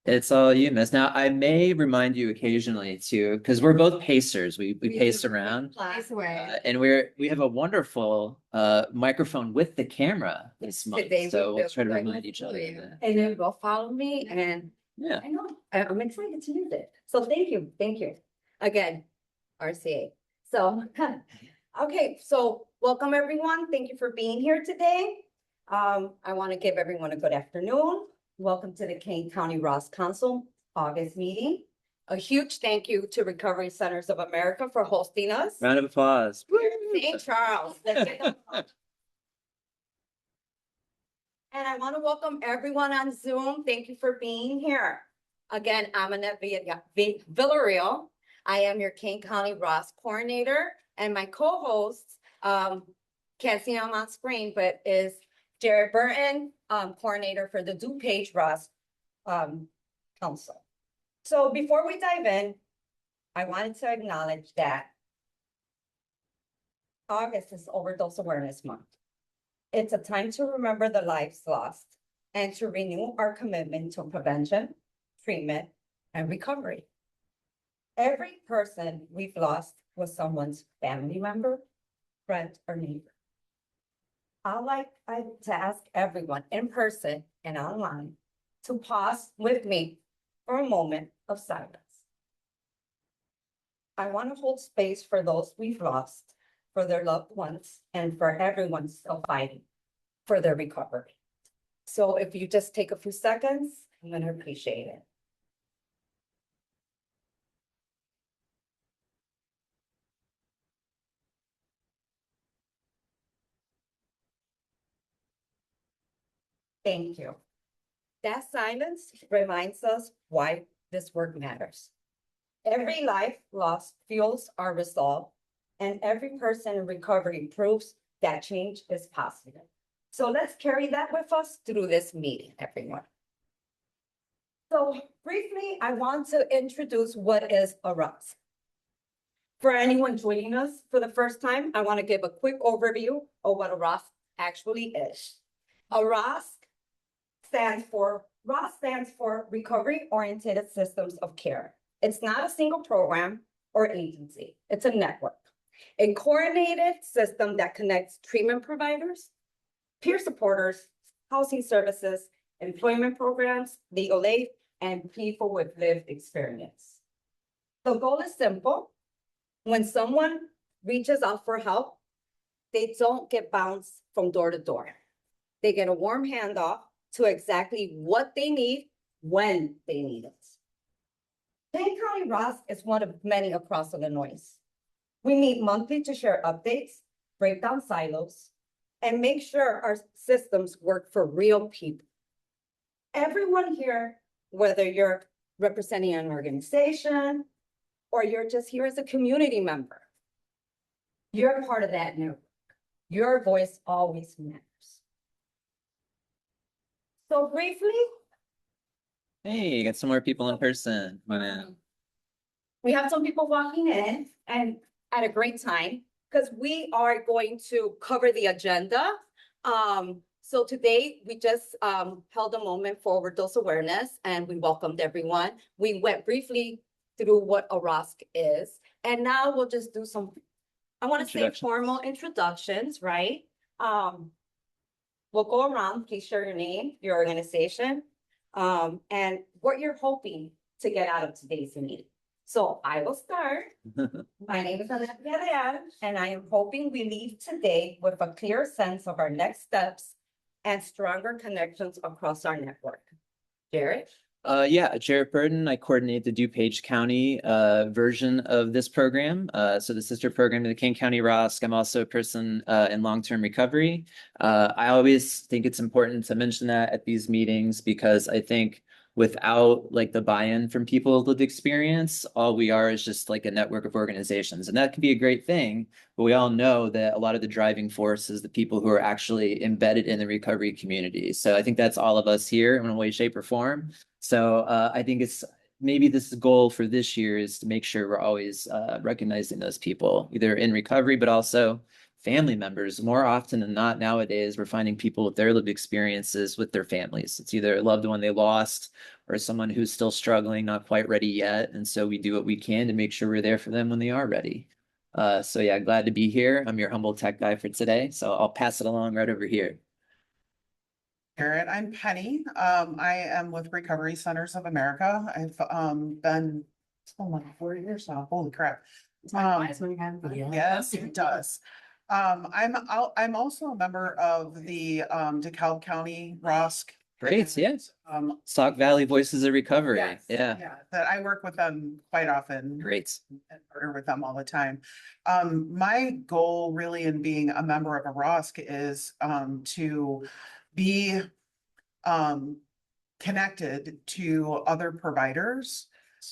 It's all you, miss. Now, I may remind you occasionally too, because we're both pacers. We pace around. Nice way. And we have a wonderful microphone with the camera this month. Today So we we'll try to feel remind each other of that. And then go follow me and Yeah. I know, I'm excited to use it. So thank you. Again, RCA. So, okay, so welcome everyone. Thank you for being here today. I want to give everyone a good afternoon. Welcome to the Kane County ROSC Council August meeting. A huge thank you to Recovery Centers of America for hosting us. Round of applause. St. Charles. Let's get them. And I want to welcome everyone on Zoom. Thank you for being here. Again, I'm Annette Villarreal. I am your Kane County ROSC coordinator, and my co-host, can't see him on screen, but is Jared Burton, coordinator for the DuPage ROSC Council. So before we dive in, I wanted to acknowledge that August is Overdose Awareness Month. It's a time to remember the lives lost and to renew our commitment to prevention, treatment, and recovery. Every person we've lost was someone's family member, friend, or neighbor. I'd like to ask everyone in person and online to pause with me for a moment of silence. I want to hold space for those we've lost, for their loved ones, and for everyone still fighting for their recovery. So if you just take a few seconds, I'm going to appreciate it. Thank you. That silence reminds us why this work matters. Every life lost fuels our resolve, and every person in recovery proves that change is possible. So let's carry that with us through this meeting, everyone. So briefly, I want to introduce what is a ROSC. For anyone joining us for the first time, I want to give a quick overview of what a ROSC actually is. A ROSC stands for Recovery Oriented Systems of Care. It's not a single program or agency. It's a network, a coordinated system that connects treatment providers, peer supporters, housing services, employment programs, legal aid, and people with lived experience. The goal is simple. When someone reaches out for help, they don't get bounced from door to door. They get a warm handoff to exactly what they need when they need it. Kane County ROSC is one of many across Illinois. We meet monthly to share updates, break down silos, and make sure our systems work for real people. Everyone here, whether you're representing an organization or you're just here as a community member, you're part of that network. Your voice always matters. So briefly. Hey, you got some more people in person. Come on in. We have some people walking in and at a great time because we are going to cover the agenda. So today we just held a moment for overdose awareness and we welcomed everyone. We went briefly through what a ROSC is. And now we'll just do some, I want to say formal introductions, right? We'll go around, please share your name, your organization, and what you're hoping to get out of today's meeting. So I will start. My name is Annette Villarreal, and I am hoping we leave today with a clear sense of our next steps and stronger connections across our network. Jared? Yeah, Jared Burton. I coordinate the DuPage County version of this program. So the sister program to the Kane County ROSC. I'm also a person in long-term recovery. I always think it's important to mention that at these meetings because I think without like the buy-in from people with lived experience, all we are is just like a network of organizations. And that can be a great thing, but we all know that a lot of the driving force is the people who are actually embedded in the recovery community. So I think that's all of us here in one way, shape, or form. So I think it's maybe this goal for this year is to make sure we're always recognizing those people, either in recovery, but also family members. More often than not nowadays, we're finding people with their lived experiences with their families. It's either a loved one they lost or someone who's still struggling, not quite ready yet. And so we do what we can to make sure we're there for them when they are ready. So yeah, glad to be here. I'm your humble tech guy for today, so I'll pass it along right over here. Garrett, I'm Penny. I am with Recovery Centers of America. I've been like 4 years now. Holy crap. Yes, it does. I'm also a member of the DeKalb County ROSC. Great, yes. Sauk Valley Voices of Recovery. Yes, Yeah, that I work with them quite often. great. And partner with them all the time. My goal really in being a member of a ROSC is to be connected to other providers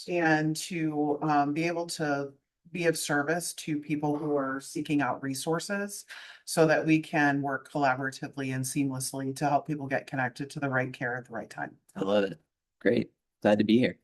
and to be able to be of service to people who are seeking out resources so that we can work collaboratively and seamlessly to help people get connected to the right care at the right time. I love it. Great. Glad to be here.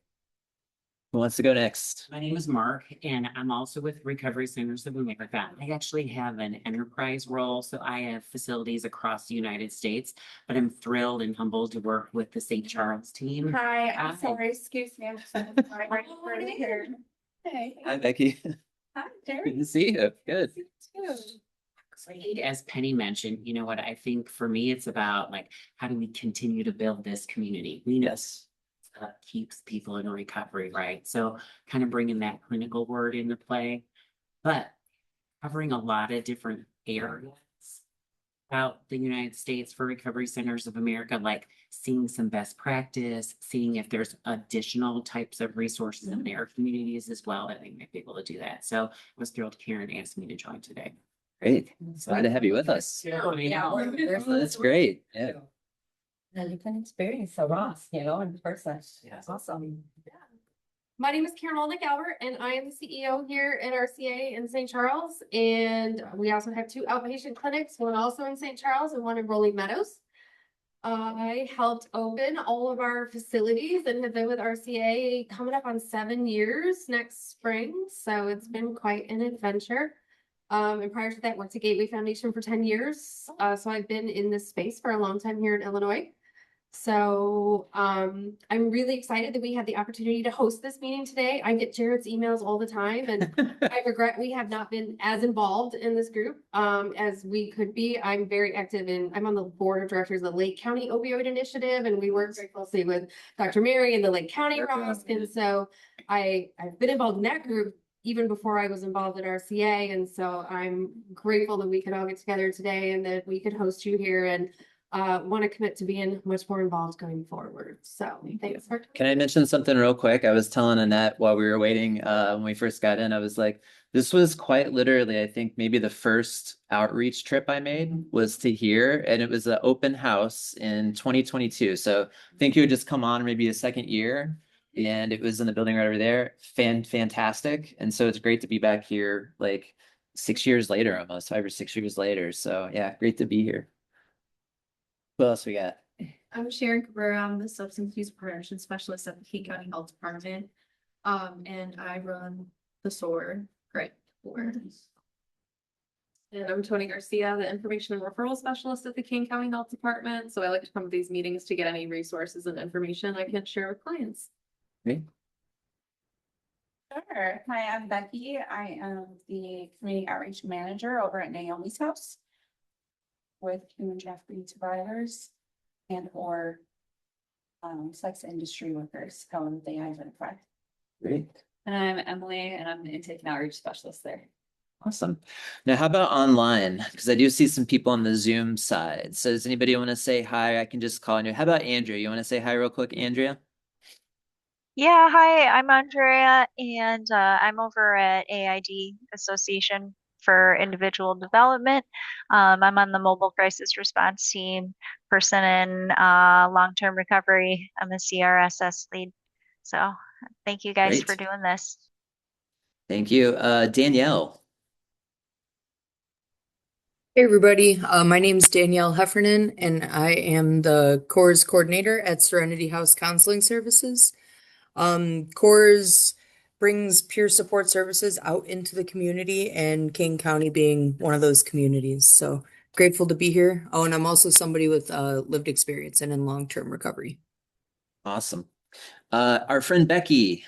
Who wants to go next? My name is Mark, and I'm also with Recovery Centers of America. I actually have an enterprise role, so I have facilities across the United States, but I'm thrilled and humbled to work with the St. Charles team. Hi, I'm Hi. sorry, excuse me. I'm right here. Hey. Hi, Becky. Hi, Good Jerry. to see you. Good. As Penny mentioned, you know what, I think for me, it's about like, how do we continue to build this community? We know Yes. keeps people in recovery, right? So kind of bringing that clinical word into play, but covering a lot of different areas about the United States for Recovery Centers of America, like seeing some best practice, seeing if there's additional types of resources in their communities as well that they might be able to do that. So I was thrilled Karen asked me to join today. Great. Glad to have you with us. That's great. Yeah. And you can experience a ROSC, in person. Yeah. It's awesome. My name is Karen Walnick-Albert, and I am the CEO here at RCA in St. Charles. And we also have 2 outpatient clinics, one also in St. Charles and one in Rolling Meadows. I helped open all of our facilities and have been with RCA coming up on 7 years next spring. So it's been quite an adventure. And prior to that, worked at Gateway Foundation for 10 years. So I've been in this space for a long time here in Illinois. So I'm really excited that we had the opportunity to host this meeting today. I get Jared's emails all the time, and I regret we have not been as involved in this group as we could be. I'm very active I'm on the board of directors of the Lake County Opioid Initiative, and we work very closely with Dr. Mary and the Lake County ROSC. And so I've been involved in that group even before I was involved at RCA. And so I'm grateful that we could all get together today and that we could host you here, and want to commit to being much more involved going forward. So thanks for. Can I mention something real quick? I was telling Annette while we were waiting, when we first got in, I was like, this was quite literally, I think maybe the first outreach trip I made was to here, and it was an open house in 2022. So I think you would just come on maybe a second year, and it was in the building right over there. Fantastic. And so it's great to be back here like 6 years later, almost 5 or 6 years later. So yeah, great to be here. What else we got? I'm Sharon Cabrera. I'm the substance use prevention specialist at the Kane County Health Department. And I run the SOAR grant board. And I'm Tony Garcia, the information and referral specialist at the Kane County Health Department. So I like to come to these meetings to get any resources and information I can share with clients. Great. Sure. Hi, I'm Becky. I am the community outreach manager over at Naomi's house with human trafficking survivors and/or sex industry workers, however they identify. Great. And I'm Emily, and I'm the intake and outreach specialist there. Awesome. Now, how about online? Because I do see some people on the Zoom side. So does anybody want to say hi? I can just call on you. How about Andrea? You want to say hi real quick, Andrea? Yeah, hi, I'm Andrea, and I'm over at AID Association for Individual Development. I'm on the mobile crisis response team, person in long-term recovery. I'm a CRSS lead. So thank you guys for Great. doing this. Thank you. Danielle. Hey everybody, my name is Danielle Heffernan, and I am the CORS coordinator at Serenity House Counseling Services. CORS brings peer support services out into the community, and Kane County being one of those communities. So grateful to be here. Oh, and I'm also somebody with lived experience and in long-term recovery. Awesome. Our friend Becky.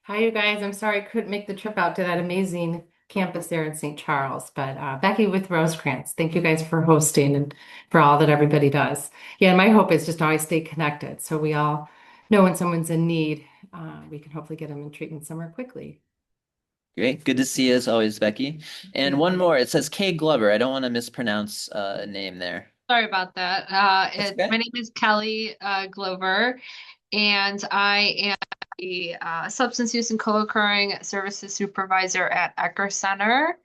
Hi, you guys. I'm sorry I couldn't make the trip out to that amazing campus there in St. Charles, but Becky with Rosecrans. Thank you guys for hosting and for all that everybody does. Yeah, my hope is just to always stay connected so we all know when someone's in need, we can hopefully get them in treatment somewhere quickly. Great. Good to see you as always, Becky. And one more. It says Kay Glover. I don't want to mispronounce a name there. Sorry about that. okay. My name is Kelly Glover, and I am the substance use and co-occurring services supervisor at Ecker Center,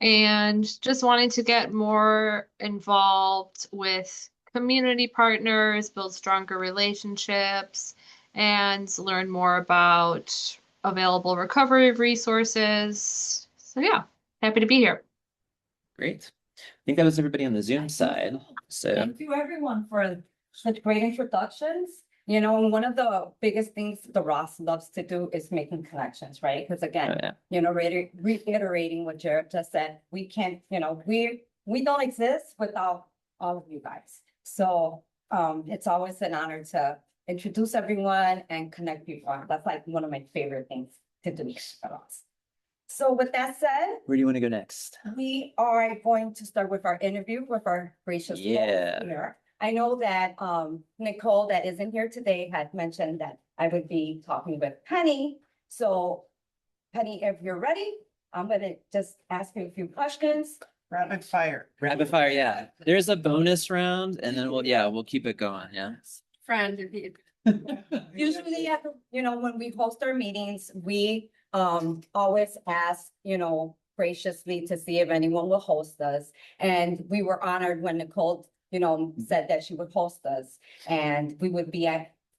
and just wanting to get more involved with community partners, build stronger relationships, and learn more about available recovery resources. So yeah, happy to be here. Great. I think that was everybody on the Zoom side. So Thank you everyone for such great introductions. You know, and one of the biggest things the ROSC loves to do is making connections, right? Because again, oh, yeah. you know, reiterating what Jared just said, we can't, you know, we don't exist without all of you guys. So it's always an honor to introduce everyone and connect people. That's like one of my favorite things to do for us. So with that said, Where do you want to go next? we are going to start with our interview with our gracious host Yeah. here. I know that Nicole, that isn't here today, had mentioned that I would be talking with Penny. So Penny, if you're ready, I'm gonna just ask you a few questions. Rapid fire. Rapid fire, yeah. There's a bonus round, and then we'll keep it going. Yeah. Friend, if you Usually at the, you know, when we host our meetings, we always ask, you know, graciously to see if anyone will host us. And we were honored when Nicole, you know, said that she would host us and we would be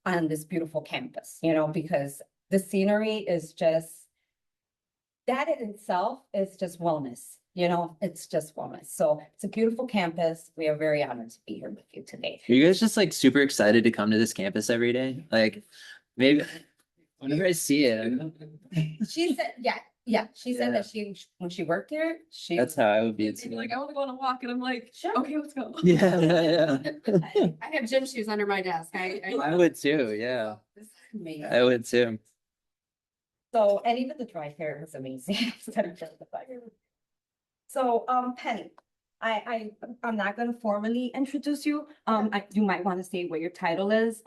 on this beautiful campus, you know, because the scenery is just, that in itself is just wellness, you know, it's just wellness. So it's a beautiful campus. We are very honored to be here with you today. Are you guys just like super excited to come to this campus every day? Like maybe whenever I see it, She said, yeah, she said that when she worked here, that's how I would be. They'd be like, I want to go on a walk, and I'm like, Sure. okay, let's go. Yeah. I have gym shoes under my desk. I would too. Yeah, This is amazing. I would too. So, and even the drive here was amazing. So, Penny, I'm not gonna formally introduce you. You might want to say what your title is,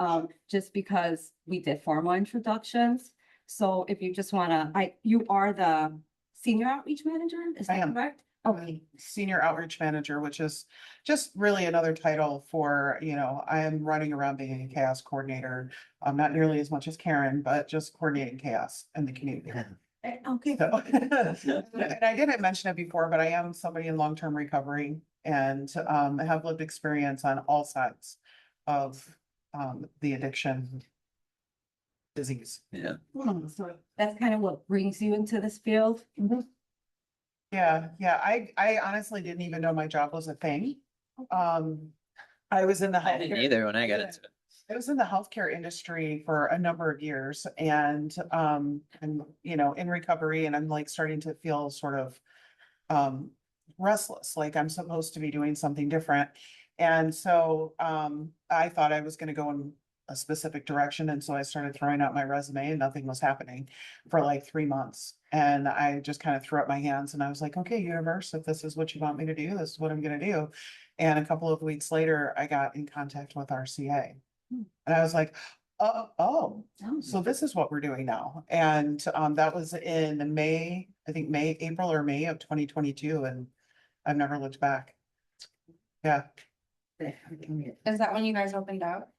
just because we did formal introductions. So if you just wanna, you are the senior outreach manager, is I that am. correct? Okay, Senior outreach manager, which is just really another title for, you know, I am running around being a chaos coordinator. Not nearly as much as Karen, but just coordinating chaos in the community. okay. So, and I didn't mention it before, but I am somebody in long-term recovery and have lived experience on all sides of the addiction disease. Yeah. So that's kind of what brings you into this field. Yeah, I honestly didn't even know my job was a thing. I was in the I didn't healthcare. either when I got into it. I was in the healthcare industry for a number of years and you know, in recovery, and I'm like starting to feel sort of restless, like I'm supposed to be doing something different. And so I thought I was gonna go in a specific direction, and so I started throwing out my resume and nothing was happening for like 3 months. And I just kind of threw up my hands and I was like, okay, universe, if this is what you want me to do, this is what I'm gonna do. And a couple of weeks later, I got in contact with RCA. And I was like, oh, so this is what we're doing now. And that was in May, I think April or May of 2022, and I've never looked back. Yeah, Is that when you guys opened up?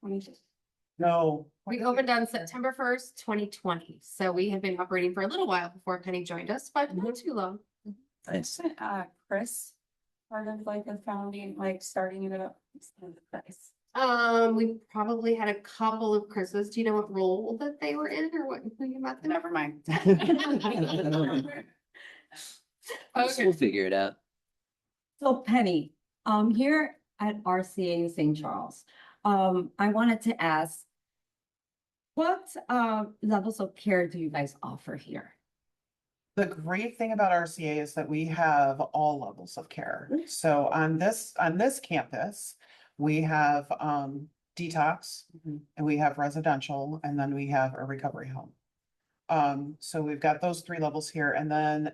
no. We opened on September 1st, 2020. So we have been operating for a little while before Penny joined us, but not too long. Nice. Chris, part of like the founding, like starting it up. Nice. We probably had a couple of Chris's. Do you know what role that they were in or what who you met them? Never mind. We'll figure it out. So Penny, here at RCA in St. Charles, I wanted to ask, What levels of care do you guys offer here? The great thing about RCA is that we have all levels of care. So on this campus, we have detox, and we have residential, and then we have a recovery home. So we've got those 3 levels here, and then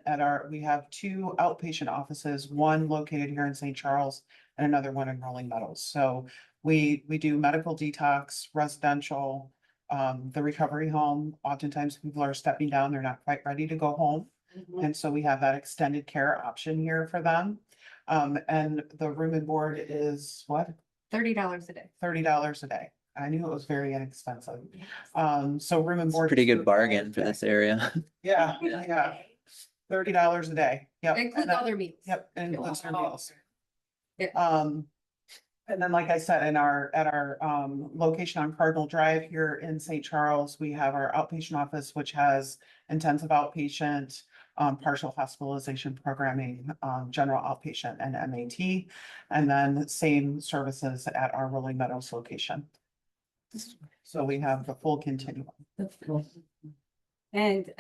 we have 2 outpatient offices, one located here in St. Charles and another one in Rolling Meadows. So we do medical detox, residential, the recovery home. Oftentimes people are stepping down, they're not quite ready to go home. And so we have that extended care option here for them. And the room and board is what? $30 a day. $30 a day. I knew it was very inexpensive. So room and It's a board. pretty is good bargain for $30 a this area. day. Yeah. $30 a day. Yep. Includes all their meals. Yep, and includes their meals. Yeah. And then, like I said, at our location on Cardinal Drive here in St. Charles, we have our outpatient office, which has intensive outpatient, partial hospitalization programming, general outpatient and MAT, and then same services at our Rolling Meadows location. So we have the full continuum. That's cool. And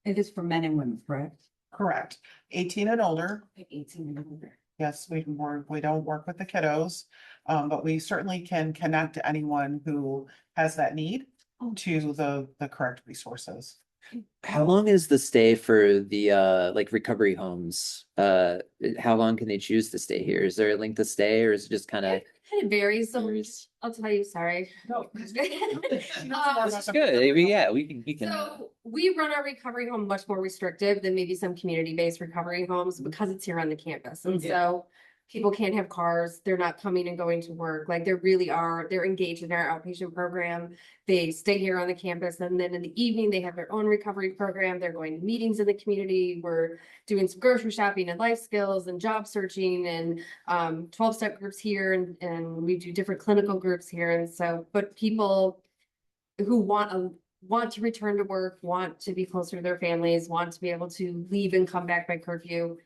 it is for men and women, correct? Correct. 18 and older. Like 18 and older. Yes, we don't work with the kiddos, but we certainly can connect anyone who has that need to the correct resources. How long is the stay for the like recovery homes? How long can they choose to stay here? Is there a length of stay, or is it just kind of? It varies. So Varies. I'll tell you, sorry. No. That's good. Yeah, we can. So we run our recovery home much more restrictive than maybe some community-based recovery homes because it's here on the campus. And so people can't have cars. They're not coming and going to work. Like they're engaged in our outpatient program. They stay here on the campus. And then in the evening, they have their own recovery program. They're going to meetings in the community. We're doing some grocery shopping and life skills and job searching and 12-step groups here. And we do different clinical groups here. And so, but people who want to return to work, want to be closer to their families, want to be able to leave and come back by curfew.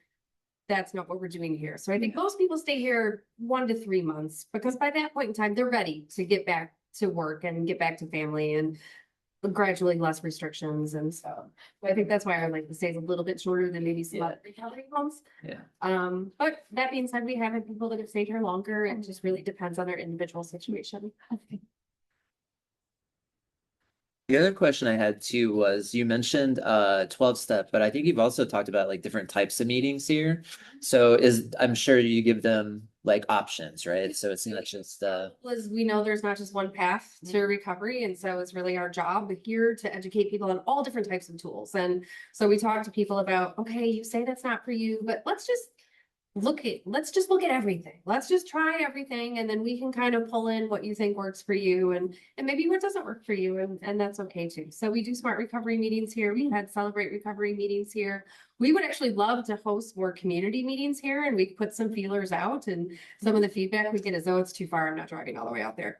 That's not what we're doing here. So I think most people stay here 1 to 3 months because by that point in time, they're ready to get back to work and get back to family and gradually less restrictions. And so I think that's why our length of stay is a little bit shorter than maybe some other recovery homes. Yeah. But that being said, we have had people that have stayed here longer. It just really depends on their individual situation. The other question I had too was you mentioned 12-step, but I think you've also talked about like different types of meetings here. So I'm sure you give them like options, right? So it's not just Was we know there's not just one path to recovery, and so it's really our job here to educate people on all different types of tools. And so we talk to people about, okay, you say that's not for you, but let's just look at everything. Let's just try everything, and then we can kind of pull in what you think works for you and maybe what doesn't work for you, and that's okay too. So we do smart recovery meetings here. We've had celebrate recovery meetings here. We would actually love to host more community meetings here, and we put some feelers out, and some of the feedback we get is, oh, it's too far. I'm not driving all the way out there,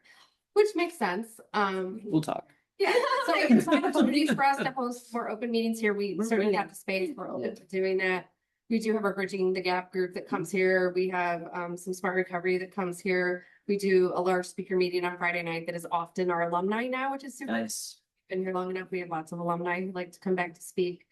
which makes sense. we'll talk. Yeah, so it's an opportunity for us to host more open meetings here. We certainly have the space for doing that. We do have our Bridging the Gap group that comes here. We have some Smart Recovery that comes here. We do a large speaker meeting on Friday night that is often our alumni now, which is super. Nice. Been here long enough. We have lots of alumni who like to come back to speak.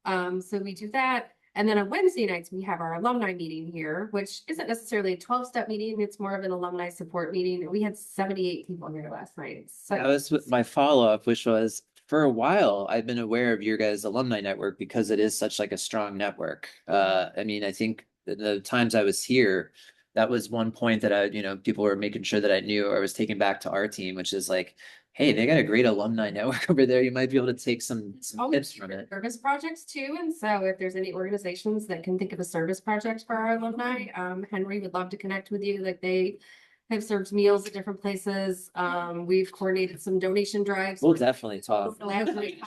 So we do that. And then on Wednesday nights, we have our alumni meeting here, which isn't necessarily a 12-step meeting. It's more of an alumni support meeting. We had 78 people here last night. So That was my follow-up, which was for a while, I've been aware of your guys' alumni network because it is such like a strong network. I mean, I think the times I was here, that was one point that people were making sure that I knew or was taken back to our team, which is like, hey, they got a great alumni network over there. You might be able to take some tips from it. Service projects too. And so if there's any organizations that can think of a service project for our alumni, Henry would love to connect with you. Like they have served meals at different places. We've coordinated some donation drives. We'll definitely talk. Language.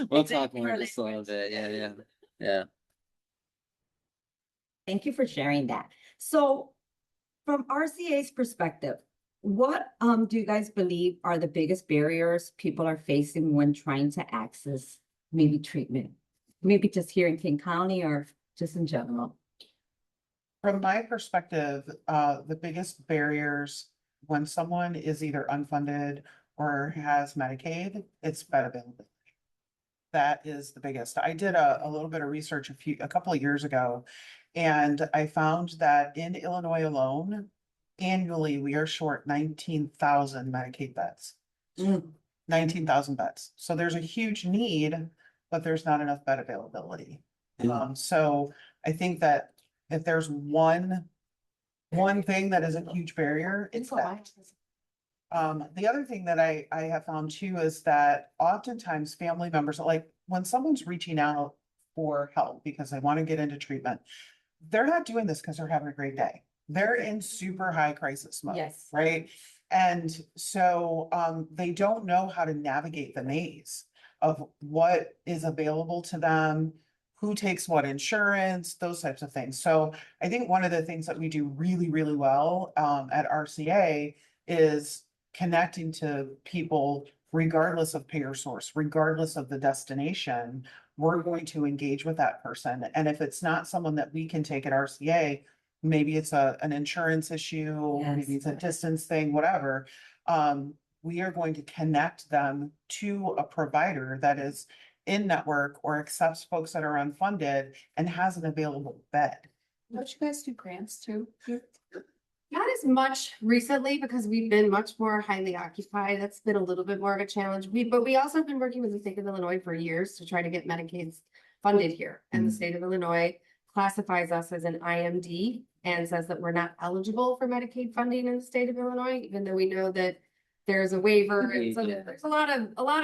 We'll talk more just a little bit. Yeah. Thank you for sharing that. So from RCA's perspective, what do you guys believe are the biggest barriers people are facing when trying to access maybe treatment? Maybe just here in King County or just in general? From my perspective, the biggest barriers when someone is either unfunded or has Medicaid, it's bed availability. That is the biggest. I did a little bit of research a couple of years ago, and I found that in Illinois alone, annually, we are short 19,000 Medicaid beds. 19,000 beds. So there's a huge need, but there's not enough bed availability. So I think that if there's one thing that is a huge barrier, it's that. The other thing that I have found too is that oftentimes family members, like when someone's reaching out for help because they want to get into treatment, they're not doing this because they're having a great day. They're in super high crisis mode. Yes. Right? And so they don't know how to navigate the maze of what is available to them, who takes what insurance, those types of things. So I think one of the things that we do really, really well at RCA is connecting to people regardless of payer source, regardless of the destination. We're going to engage with that person. And if it's not someone that we can take at RCA, maybe it's an insurance issue, Yes. maybe it's a distance thing, whatever. We are going to connect them to a provider that is in network or accepts folks that are unfunded and has an available bed. Don't you guys do grants too? Not as much recently because we've been much more highly occupied. That's been a little bit more of a challenge. But we also have been working with the state of Illinois for years to try to get Medicaid funded here. And the state of Illinois classifies us as an IMD and says that we're not eligible for Medicaid funding in the state of Illinois, even though we know that there's a waiver. And so there's a lot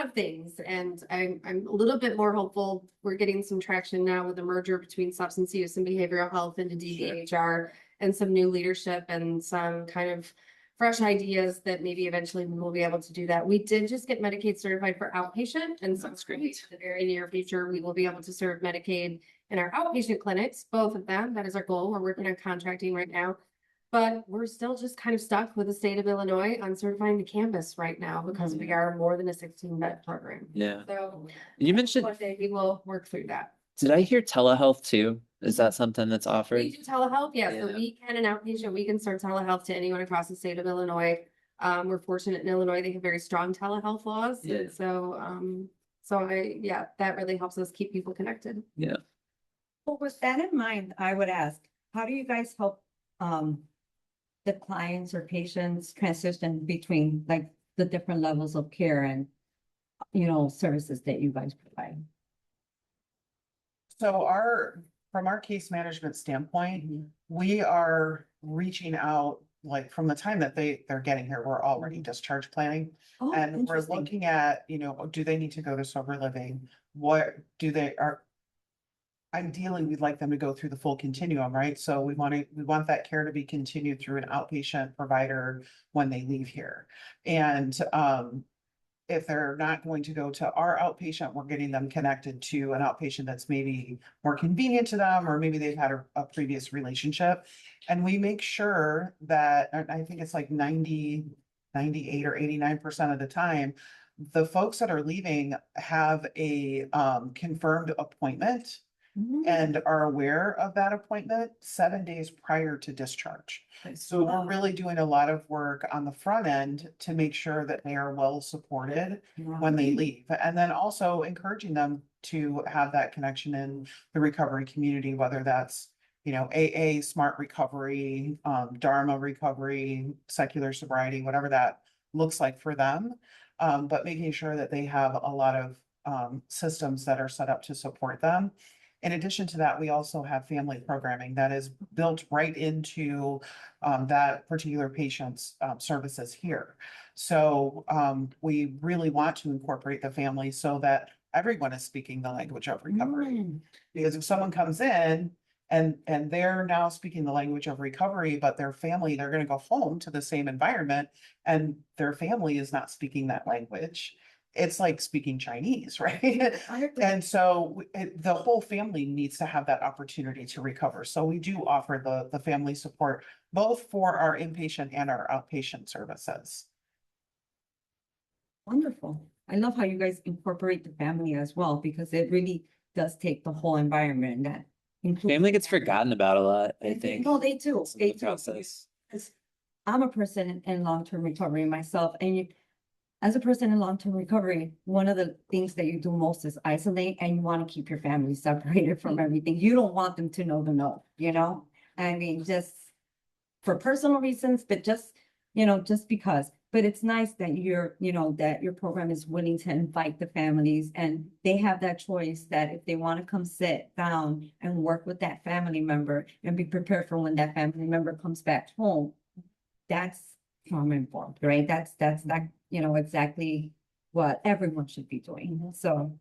of things. And I'm a little bit more hopeful. We're getting some traction now with the merger between substance use and behavioral health into DBHR. And some new leadership and some kind of fresh ideas that maybe eventually we will be able to do that. We did just get Medicaid certified for outpatient, and so That's great. in the very near future, we will be able to serve Medicaid in our outpatient clinics, both of them. That is our goal. We're working on contracting right now. But we're still just kind of stuck with the state of Illinois on certifying the campus right now because we are more than a 16-bed program. Yeah. So You mentioned, one day we will work through that. did I hear telehealth too? Is that something that's offered? We do telehealth, yeah, so Yeah. we can, an outpatient, we can serve telehealth to anyone across the state of Illinois. We're fortunate in Illinois, they have very strong telehealth laws, Yeah. and so that really helps us keep people connected. Yeah. Well, with that in mind, I would ask, how do you guys help the clients or patients transition between like the different levels of care and, you know, services that you guys provide? So from our case management standpoint, we are reaching out, like from the time that they're getting here, we're already discharge planning. Oh, And we're interesting. looking at, do they need to go to sober living? What do they are? Ideally, we'd like them to go through the full continuum, right? So we want that care to be continued through an outpatient provider when they leave here. And if they're not going to go to our outpatient, we're getting them connected to an outpatient that's maybe more convenient to them, or maybe they've had a previous relationship. And we make sure that, and I think it's like 98 or 89% of the time, the folks that are leaving have a confirmed appointment and are aware of that appointment 7 days prior to discharge. So we're really doing a lot of work on the front end to make sure that they are well supported when they leave. And then also encouraging them to have that connection in the recovery community, whether that's, AA, smart recovery, Dharma recovery, secular sobriety, whatever that looks like for them. But making sure that they have a lot of systems that are set up to support them. In addition to that, we also have family programming that is built right into that particular patient's services here. So we really want to incorporate the family so that everyone is speaking the language of recovery. Because if someone comes in and they're now speaking the language of recovery, but their family, they're going to go home to the same environment and their family is not speaking that language. It's like speaking Chinese, right? And so the whole family needs to have that opportunity to recover. So we do offer the family support, both for our inpatient and our outpatient services. Wonderful. I love how you guys incorporate the family as well, because it really does take the whole environment and that. includes Family gets family. forgotten about a lot, I think. No, they do. in They the do. process. Because I'm a person in long-term recovery myself, and as a person in long-term recovery, one of the things that you do most is isolate, and you want to keep your family separated from everything. You don't want them to know the no, you know? I mean, just for personal reasons, but just, just because. But it's nice that that your program is willing to invite the families, and they have that choice that if they want to come sit down and work with that family member and be prepared for when that family member comes back home, that's trauma informed, right? That's that, exactly what everyone should be doing. So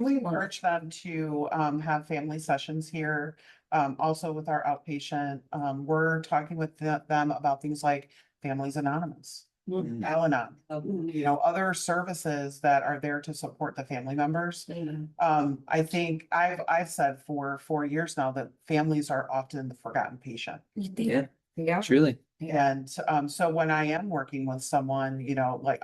We encourage them to have family sessions here. Also with our outpatient, we're talking with them about things like Families Anonymous, Al-Anon, other services that are there to support the family members. I think I've said for 4 years now that families are often the forgotten patient. Yeah, yeah, truly. And so when I am working with someone, like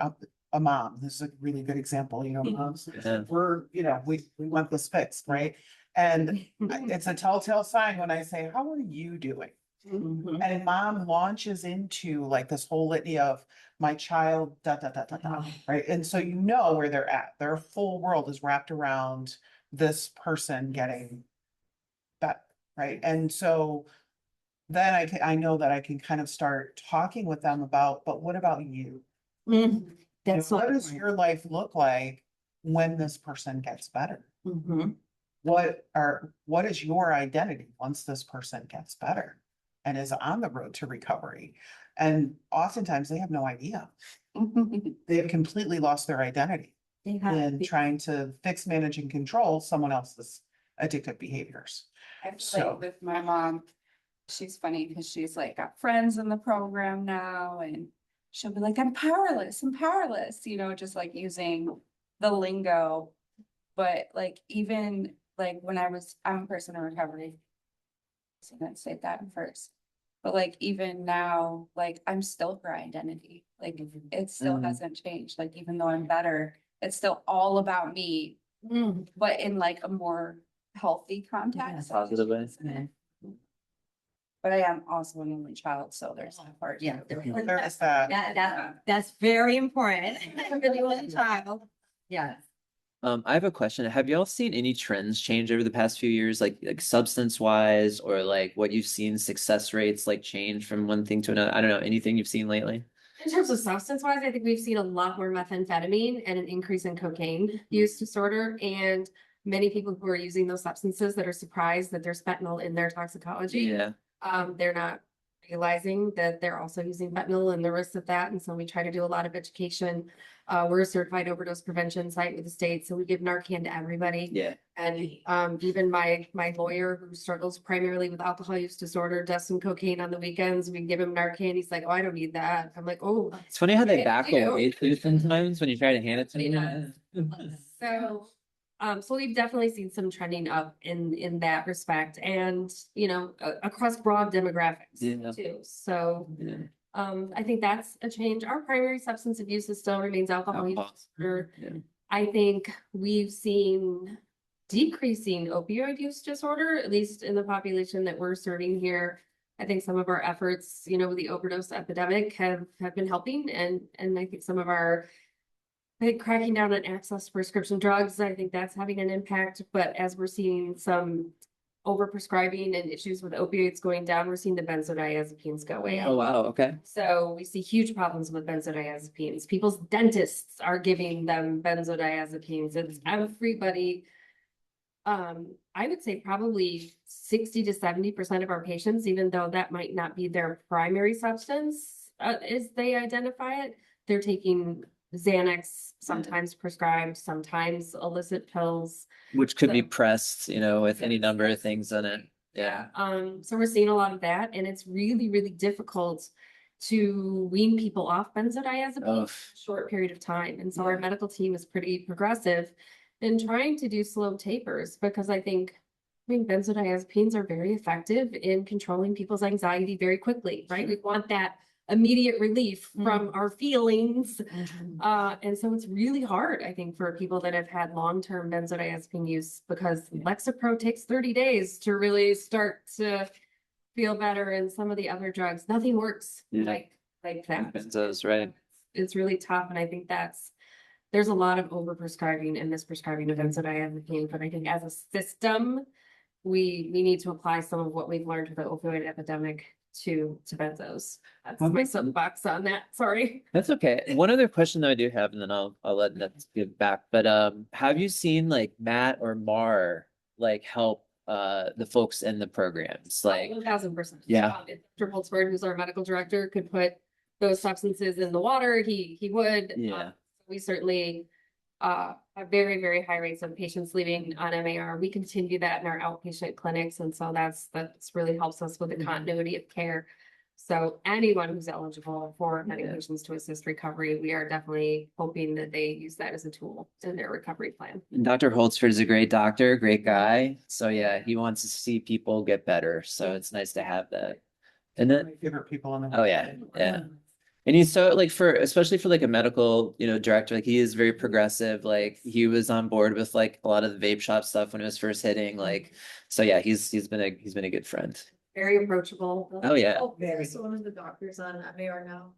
a mom, this is a really good example, moms, Yeah. we want this fixed, right? And it's a telltale sign when I say, how are you doing? And mom launches into like this whole litany of my child, right? And so where they're at. Their whole world is wrapped around this person getting better, right? And so then I know that I can kind of start talking with them about, but what about you? That's What does your life look like when this person gets better? What is your identity once this person gets better and is on the road to recovery? And oftentimes they have no idea. They've completely lost their identity in trying to fix, manage, and control someone else's addictive behaviors. I feel So- like with my mom, she's funny because she's like got friends in the program now, and she'll be like, I'm powerless, just like using the lingo. But like even like when I'm a person in recovery. So let's say that first. But like even now, like I'm still her identity. Like it still hasn't changed. Like even though I'm better, it's still all about me, but in like a more healthy context. Positive way. But I am also an only child, so there's that part. Yeah. There's that. That's very important. For the only child. Yes. I have a question. Have y'all seen any trends change over the past few years, like substance wise, or like what you've seen success rates like change from one thing to another? I don't know, anything you've seen lately? In terms of substance wise, I think we've seen a lot more methamphetamine and an increase in cocaine use disorder, and many people who are using those substances that are surprised that there's fentanyl in their toxicology. Yeah. They're not realizing that they're also using fentanyl and the risks of that. And so we try to do a lot of education. We're a certified overdose prevention site with the state, so we give Narcan to everybody. Yeah. And even my lawyer, who struggles primarily with alcohol use disorder, does some cocaine on the weekends. We give him Narcan. He's like, oh, I don't need that. I'm like, oh. It's funny how they okay, back you. away too sometimes when you try to hand it to them. So we've definitely seen some trending up in that respect, and across broad demographics too. So I think that's a change. Our primary substance abuse still remains alcohol use disorder. I think we've seen decreasing opioid use disorder, at least in the population that we're serving here. I think some of our efforts, with the overdose epidemic have been helping, and I think some of our cracking down on access to prescription drugs, I think that's having an impact. But as we're seeing some overprescribing and issues with opioids going down, we're seeing the benzodiazepines go way up. Oh, wow. Okay. So we see huge problems with benzodiazepines. People's dentists are giving them benzodiazepines. It's everybody. I would say probably 60 to 70% of our patients, even though that might not be their primary substance, as they identify it, they're taking Xanax, sometimes prescribed, sometimes illicit pills. Which could be pressed, with any number of things in it. Yeah. So we're seeing a lot of that, and it's really, really difficult to wean people off benzodiazepines in a short period of time. And so our medical team is pretty progressive in trying to do slow tapers, because I think benzodiazepines are very effective in controlling people's anxiety very quickly, right? We want that immediate relief from our feelings. And so it's really hard, I think, for people that have had long-term benzodiazepine use, because Lexapro takes 30 days to really start to feel better. And some of the other drugs, nothing works like that. Benzos, right. It's really tough. And I think that's there's a lot of overprescribing and misprescribing events that I advocate, but I think as a system, we need to apply some of what we've learned with the opioid epidemic to benzos. That's my soapbox on that, sorry. That's okay. One other question that I do have, and then I'll let Ned give back. But have you seen like Matt or Mar like help the folks in the programs? Like 1000%. Yeah. If Dr. Holtzberg, who's our medical director, could put those substances in the water, he would. Yeah. We certainly have very, very high rates of patients leaving on MAR. We continue that in our outpatient clinics, and so that's really helps us with the continuity of care. So anyone who's eligible for medications to assist recovery, we are definitely hoping that they use that as a tool in their recovery plan. And Dr. Holtzford is a great doctor, great guy. So yeah, he wants to see people get better. So it's nice to have that. And My then favorite people in the oh yeah, yeah. And he's so like especially for like a medical, director, like he is very progressive. Like he was on board with like a lot of the vape shop stuff when it was first hitting. Like, so yeah, he's been a good friend. Very approachable. Oh yeah. Very. So one of the doctors on MAR now.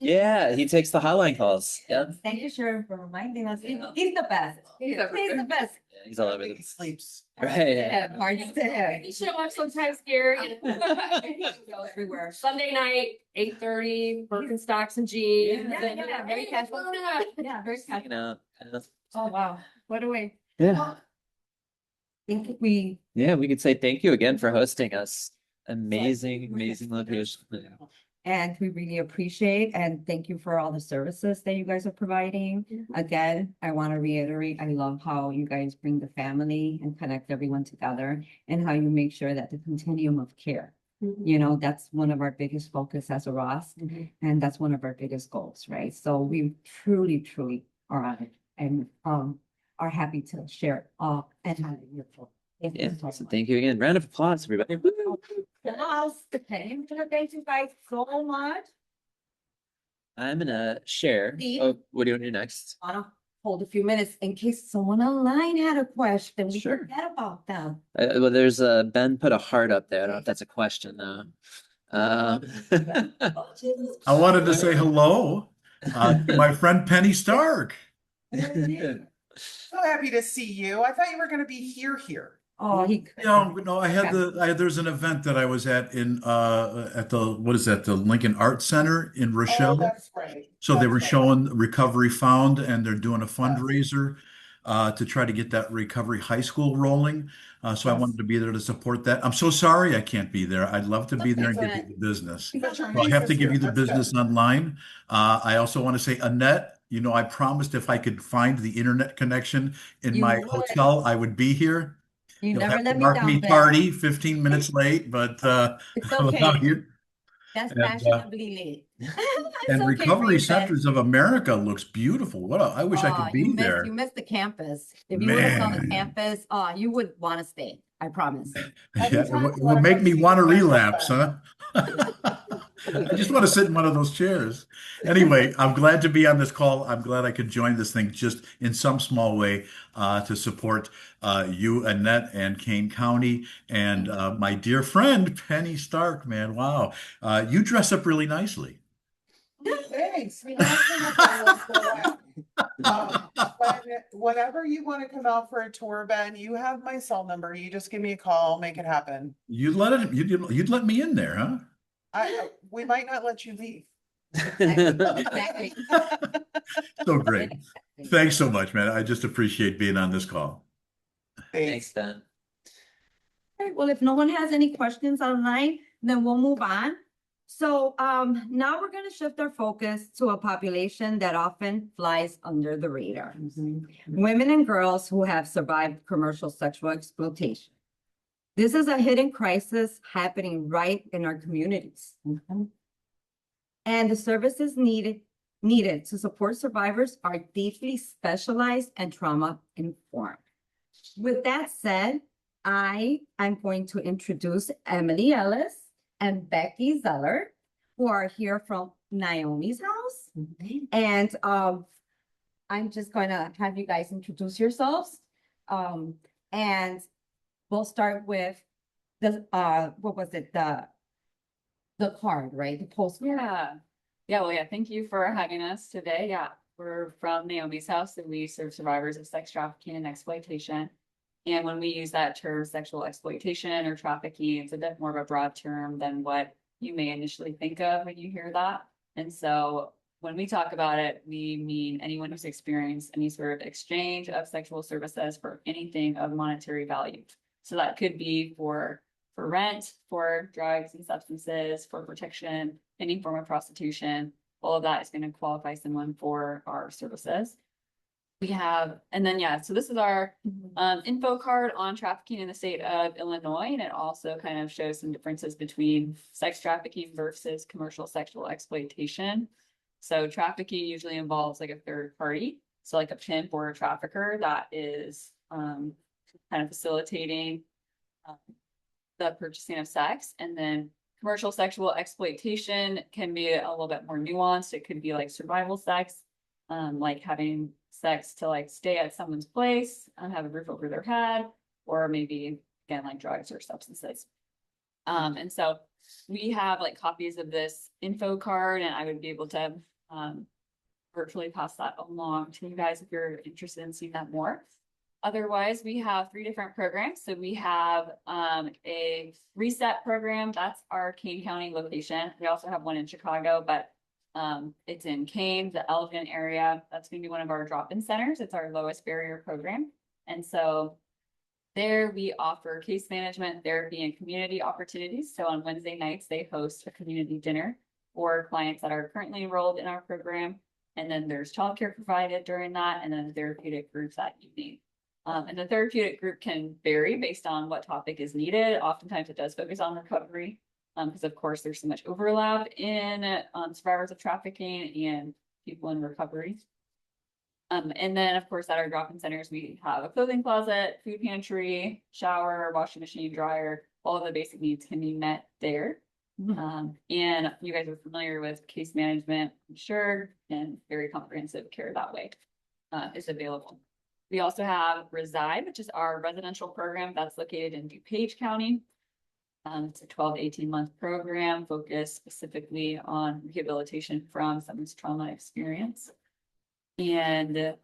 Yeah, he takes the hotline calls. Yeah. Thank you, Sharon, for reminding us. He's the best. He's the best. Yeah, he's all over He the sleeps. right. Yeah, hard to say. You show up sometimes, Gary. Go everywhere. Sunday night, 8:30, Birkenstocks and jeans. Yeah, very casual. Yeah, very casual. You know. Oh, wow. What a way. Yeah. Think we, Yeah, we could say thank you again for hosting us. Amazing location. and we really appreciate and thank you for all the services that you guys are providing. Again, I want to reiterate, I love how you guys bring the family and connect everyone together and how you make sure that the continuum of care. That's one of our biggest focus as a ROSC, and that's one of our biggest goals, right? So we truly, truly are on it and are happy to share all and have it beautiful. Yeah, so thank you again. Round of applause, everybody. Woo! Thank you guys so much. I'm gonna share. Steve? Oh, what do you want to do next? Wanna hold a few minutes in case someone online had a question. We Sure. forget about them. Well, there's Ben put a heart up there. I don't know if that's a question though. Oh, I wanted to say hello to my friend Penny Stark. So happy to see you. I thought you were going to be here. Oh, No, there's an event that I was at at the Lincoln Arts Center in Oh, Rochelle. that's right. So they That's were right. showing Recovery Found, and they're doing a fundraiser to try to get that Recovery High School rolling. So I Yes. wanted to be there to support that. I'm so sorry I can't be there. I'd love to be there and give you the business. Because your So I have to niece is give you here. the That's business good. online. I also want to say, Annette, I promised if I could find the internet connection in You my would. hotel, I would be here. You You'll never have to let me mark down, me Ben. tardy, 15 minutes late, but It's I'll okay. allow you. That's And, fashionably late. It's And okay for Recovery you, Ben. Centers of America looks beautiful. I wish I Oh, could be there. You missed the campus. If you would have saw the Man. campus, you would want to stay. I promise. Yeah, Anytime it you will wanna make come me see want to the campus, relapse, Ben. huh? I just want to sit in one of those chairs. Anyway, I'm glad to be on this call. I'm glad I could join this thing just in some small way to support you, Annette, and Kane County, and my dear friend, Penny Stark, man. Wow. You dress up really nicely. Thanks. Whenever you want to come out for a tour, Ben, you have my cell number. You just give me a call, make it happen. You'd let me in there, huh? We might not let you leave. Exactly. So great. Thanks so much, man. I just appreciate being on this call. Thanks, Ben. All right, well, if no one has any questions online, then we'll move on. So now we're going to shift our focus to a population that often flies under the radar. Women and girls who have survived commercial sexual exploitation. This is a hidden crisis happening right in our communities. And the services needed to support survivors are deeply specialized and trauma informed. With that said, I am going to introduce Emily Ellis and Becky Zeller, who are here from Naomi's house. And I'm just going to have you guys introduce yourselves. And we'll start with the what was it? The card, right? The postcard. Yeah. Well, thank you for having us today. Yeah. We're from Naomi's House and we serve survivors of sex trafficking and exploitation. And when we use that term sexual exploitation or trafficking, it's a bit more of a broad term than what you may initially think of when you hear that. And so when we talk about it, we mean anyone who's experienced any sort of exchange of sexual services for anything of monetary value. So that could be for rent, for drugs and substances, for protection, any form of prostitution. All of that is going to qualify someone for our services. We have, and then, yeah, so this is our info card on trafficking in the state of Illinois. And it also kind of shows some differences between sex trafficking versus commercial sexual exploitation. So trafficking usually involves like a third party. So like a pimp or a trafficker that is kind of facilitating the purchasing of sex. And then commercial sexual exploitation can be a little bit more nuanced. It could be like survival sex, like having sex to like stay at someone's place and have a roof over their head, or maybe again, like drugs or substances. And so we have like copies of this info card, and I would be able to virtually pass that along to you guys if you're interested in seeing that more. Otherwise, we have 3 different programs. So we have a reset program. That's our Kane County location. We also have one in Chicago, but it's in Kane, the Elgin area. That's going to be one of our drop-in centers. It's our lowest barrier program. And so there we offer case management, therapy, and community opportunities. So on Wednesday nights, they host a community dinner for clients that are currently enrolled in our program. And then there's childcare provided during that, and then therapeutic groups that evening. And the therapeutic group can vary based on what topic is needed. Oftentimes it does focus on recovery, because of course there's so much overlap in survivors of trafficking and people in recovery. And then of course at our drop-in centers, we have a clothing closet, food pantry, shower, washing machine, dryer. All of the basic needs can be met there. And you guys are familiar with case management, I'm sure, and very comprehensive care that way is available. We also have Reside, which is our residential program that's located in DuPage County. It's a 12 to 18 month program focused specifically on rehabilitation from someone's trauma experience. And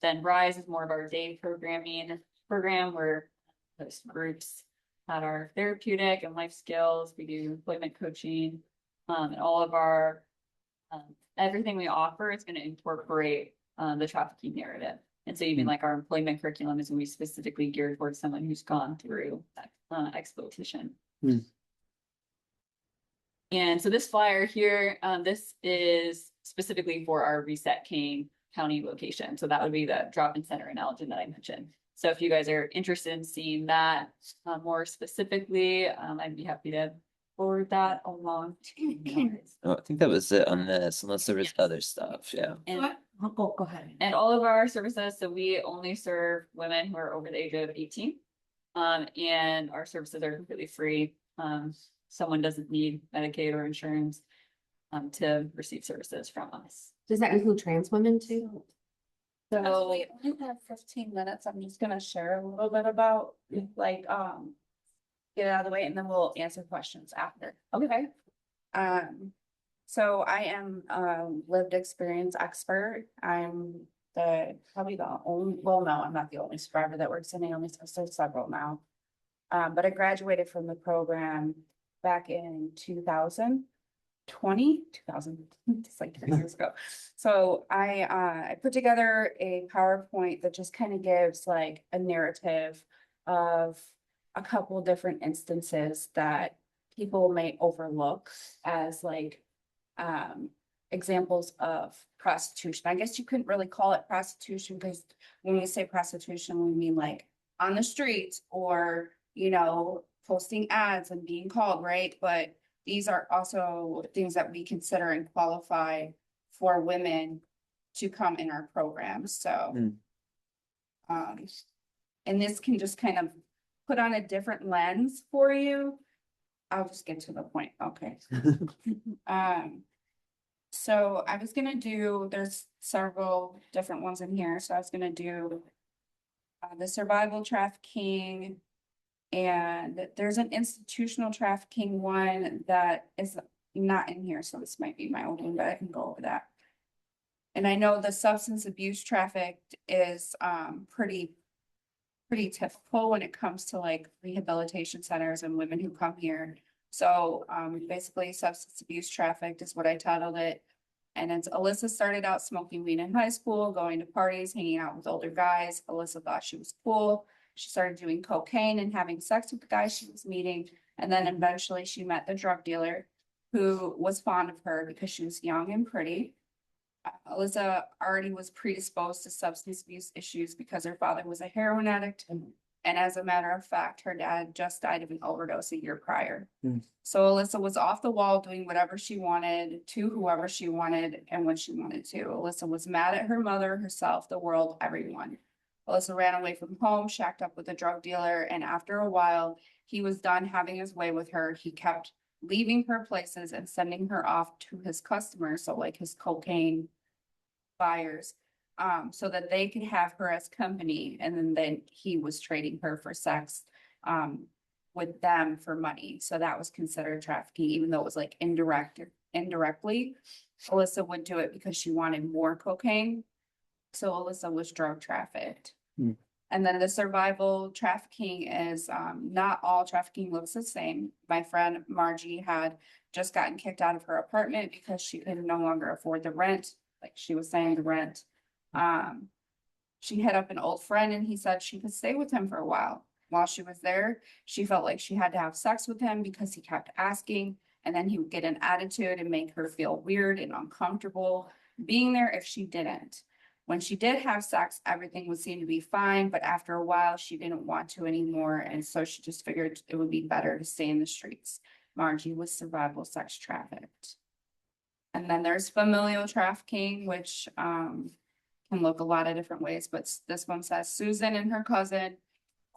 then Rise is more of our day programming program where those groups that are therapeutic and life skills. We do employment coaching, and all of our everything we offer is going to incorporate the trafficking narrative. And so even like our employment curriculum is going to be specifically geared towards someone who's gone through exploitation. And so this flyer here, this is specifically for our Reset Kane County location. So that would be the drop-in center in Elgin that I mentioned. So if you guys are interested in seeing that more specifically, I'd be happy to forward that along to you guys. Oh, I think that was it on this, unless there was other stuff. Yeah. And Go ahead. And all of our services, so we only serve women who are over the age of 18. And our services are completely free. Someone doesn't need Medicaid or insurance to receive services from us. Does that include trans women too? So So we only have 15 minutes. I'm just gonna share a little bit about like get it out of the way and then we'll answer questions after. okay. So I am a lived experience expert. I'm probably the only, well, no, I'm not the only survivor that works in Naomi's House. There's several now. But I graduated from the program back in 2020, just like 3 years ago. So I put together a PowerPoint that just kind of gives like a narrative of a couple different instances that people may overlook as like examples of prostitution. I guess you couldn't really call it prostitution because when we say prostitution, we mean like on the streets or, you know, posting ads and being called, right? But these are also things that we consider and qualify for women to come in our program. So, and this can just kind of put on a different lens for you. I'll just get to the point. Okay. So I was gonna do, there's several different ones in here. So I was gonna do the survival trafficking, and there's an institutional trafficking one that is not in here. So this might be my old one, but I can go over that. And I know the substance abuse traffic is pretty typical when it comes to like rehabilitation centers and women who come here. So basically substance abuse trafficked is what I titled it. And it's Alyssa started out smoking weed in high school, going to parties, hanging out with older guys. Alyssa thought she was cool. She started doing cocaine and having sex with the guys she was meeting. And then eventually she met the drug dealer who was fond of her because she was young and pretty. Alyssa already was predisposed to substance abuse issues because her father was a heroin addict. And as a matter of fact, her dad just died of an overdose a year prior. So Alyssa was off the wall doing whatever she wanted to whoever she wanted and when she wanted to. Alyssa was mad at her mother, herself, the world, everyone. Alyssa ran away from home, shacked up with a drug dealer, and after a while, he was done having his way with her. He kept leaving her places and sending her off to his customers, so like his cocaine buyers, so that they could have her as company, and then he was trading her for sex with them for money. So that was considered trafficking, even though it was like indirectly. Alyssa would do it because she wanted more cocaine. So Alyssa was drug trafficked. And then the survival trafficking is not all trafficking looks the same. My friend Margie had just gotten kicked out of her apartment because she could no longer afford the rent. Like she was saying, the rent. She hit up an old friend and he said she could stay with him for a while. While she was there, she felt like she had to have sex with him because he kept asking, and then he would get an attitude and make her feel weird and uncomfortable being there if she didn't. When she did have sex, everything would seem to be fine, but after a while, she didn't want to anymore, and so she just figured it would be better to stay in the streets. Margie was survival sex trafficked. And then there's familial trafficking, which can look a lot of different ways, but this one says Susan and her cousin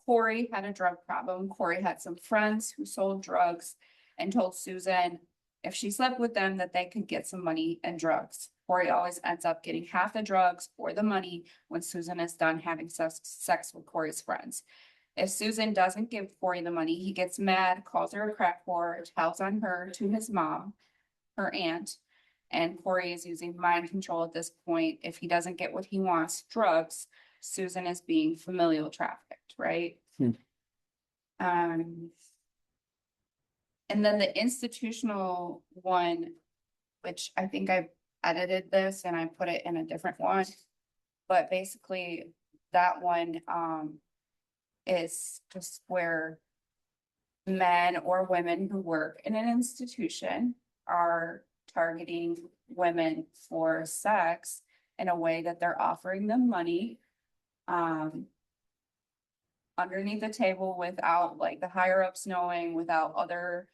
Corey had a drug problem. Corey had some friends who sold drugs and told Susan if she slept with them that they could get some money and drugs. Corey always ends up getting half the drugs or the money when Susan is done having sex with Corey's friends. If Susan doesn't give Corey the money, he gets mad, calls her a crack whore, tells on her to his mom, her aunt, and Corey is using mind control at this point. If he doesn't get what he wants, drugs, Susan is being familial trafficked, right? And then the institutional one, which I think I edited this and I put it in a different one, but basically that one is just where men or women who work in an institution are targeting women for sex in a way that they're offering them money underneath the table without like the higher ups knowing, without other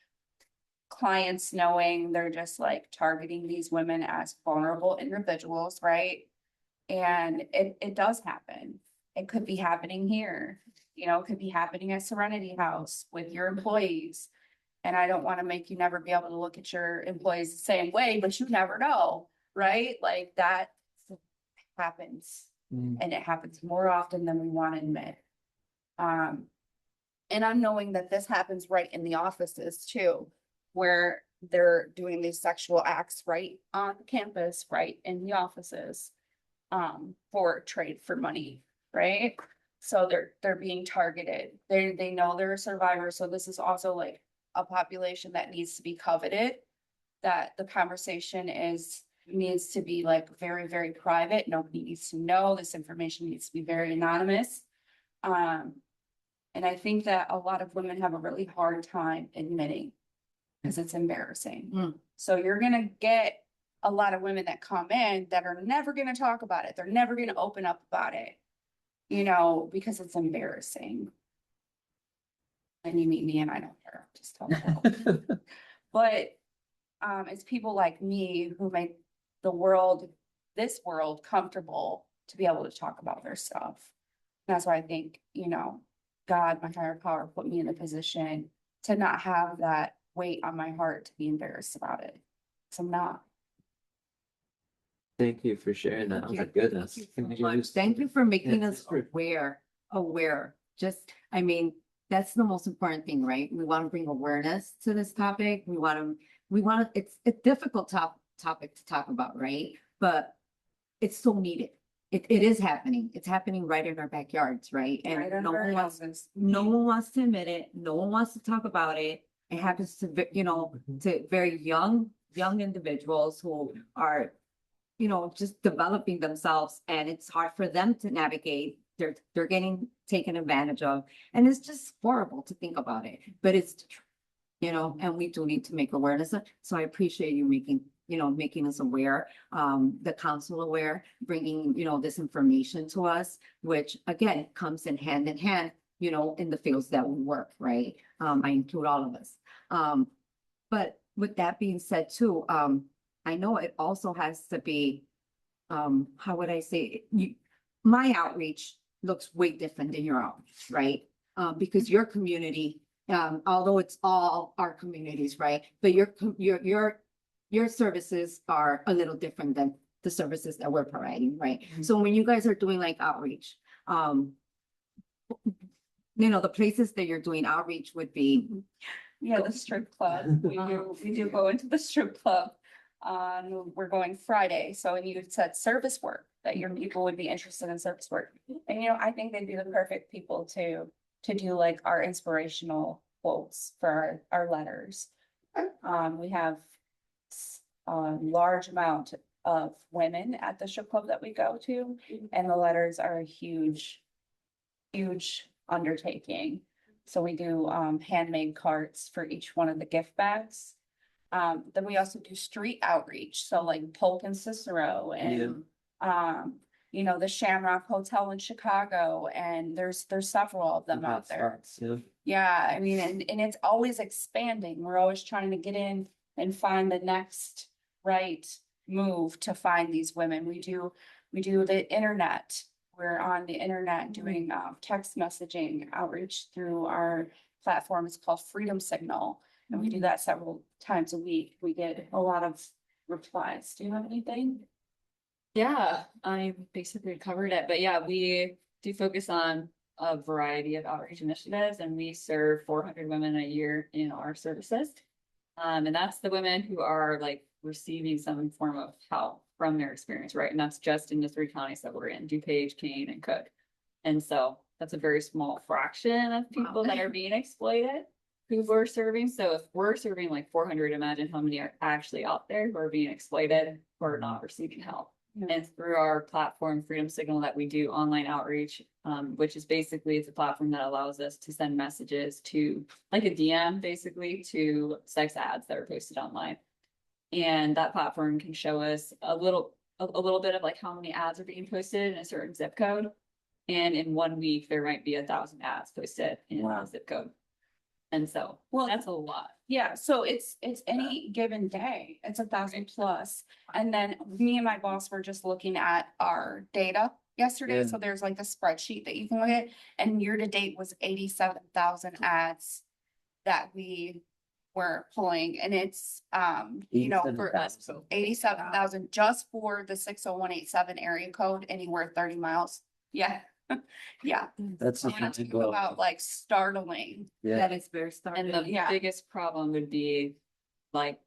clients knowing. They're just like targeting these women as vulnerable individuals, right? And it does happen. It could be happening here, you know, it could be happening at Serenity House with your employees. And I don't want to make you never be able to look at your employees the same way, but you never know, right? Like that happens. And it happens more often than we want to admit. And I'm knowing that this happens right in the offices too, where they're doing these sexual acts right on campus, right in the offices, for trade for money, right? So they're being targeted. They know they're a survivor. So this is also like a population that needs to be coveted, that the conversation needs to be like very, very private. Nobody needs to know. This information needs to be very anonymous. And I think that a lot of women have a really hard time admitting because it's embarrassing. So you're gonna get a lot of women that come in that are never gonna talk about it. They're never gonna open up about it, you know, because it's embarrassing. And you meet me and I don't care, just tell me. But it's people like me who make this world comfortable to be able to talk about their stuff. And that's why I think, you know, God, my higher power, put me in a position to not have that weight on my heart to be embarrassed about it. So I'm not. Thank you for sharing that. Oh my goodness. Thank you for making Yeah, us it's aware. Just, I mean, that's the most important thing, right? We want to bring awareness to this topic. It's a difficult topic to talk about, right? But it's so needed. It is happening. It's happening right in our backyards, right? Right And in no our one wants, houses. no one wants to admit it. No one wants to talk about it. It happens to, to very young individuals who are, just developing themselves, and it's hard for them to navigate. They're getting taken advantage of, and it's just horrible to think about it, but it's the truth. And we do need to make awareness. So I appreciate you making us aware, the council aware, bringing, this information to us, which again, comes in hand, in the fields that we work, right? I include all of us. But with that being said too, I know it also has to be, how would I say, my outreach looks way different than your outreach, right? Because your community, although it's all our communities, right? But your services are a little different than the services that we're providing, right? So when you guys are doing like outreach, the places that you're doing outreach would be. Yeah, the strip club. We do go into the strip club. We're going Friday, so you said service work, that your people would be interested in service work. And I think they'd be the perfect people to do like our inspirational quotes for our letters. We have a large amount of women at the strip club that we go to, and the letters are a huge undertaking. So we do handmade cards for each one of the gift bags. Then we also do street outreach, so like Polk and Cicero and the Shamrock Hotel in Chicago, and there's several of them out there. Yeah, I mean, and it's always expanding. We're always trying to get in and find the next right move to find these women. We do the internet. We're on the internet doing text messaging outreach through our platform. It's called Freedom Signal, and we do that several times a week. We get a lot of replies. Do you have anything? Yeah, I basically covered it, but yeah, we do focus on a variety of outreach initiatives, and we serve 400 women a year in our services. And that's the women who are like receiving some form of help from their experience, right? And that's just in the 3 counties that we're in, DuPage, Kane, and Cook. And so that's a very small fraction of people that are being exploited who we're serving. So if we're serving like 400, imagine how many are actually out there who are being exploited or not receiving help. And through our platform, Freedom Signal, that we do online outreach, which is basically, it's a platform that allows us to send messages to like a DM, basically, to sex ads that are posted online. And that platform can show us a little bit of like how many ads are being posted in a certain zip code. And in 1 week, there might be 1,000 ads posted in a zip code. And so, well, that's a lot. Yeah, so it's any given day, it's 1,000 plus. And then me and my boss were just looking at our data yesterday. So there's like the spreadsheet that you can look at, and year to date was 87,000 ads that we were pulling, and it's for us, 87,000 just for the 60187 area code, anywhere 30 miles. Yeah. Yeah. That's So when I talk about like startling. That is very And startling. the biggest problem would be like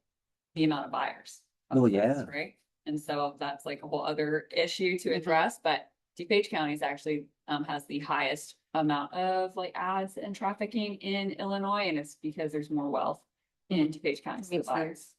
the amount of buyers. Oh, yeah. Right. And so that's like a whole other issue to address, but DuPage County is actually has the highest amount of like ads and trafficking in Illinois, and it's because there's more wealth in DuPage County. So Makes sense.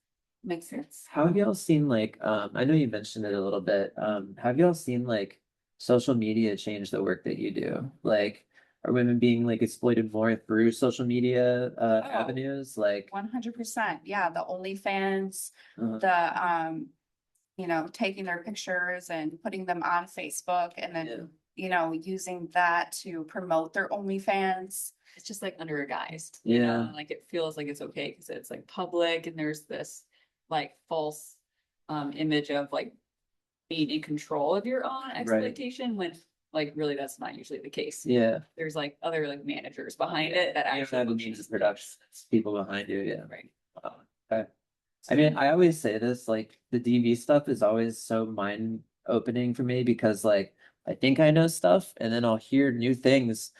Makes sense. How have y'all seen like, I know you mentioned it a little bit. Have y'all seen like social media change the work that you do? Like, are women being like exploited more through social media avenues? Like 100%. Yeah, the OnlyFans, taking their pictures and putting them on Facebook, and then using that to promote their OnlyFans. It's just like under a guise, like it feels like it's okay because it's like public, and there's this like false image of like being in control of your own exploitation, when like really that's not usually the case. Yeah. There's like other like managers behind it that actually have means of production, people behind you. Yeah. Right. Okay. I mean, I always say this, like the DV stuff is always so mind opening for me, because like I think I know stuff and then I'll hear new things.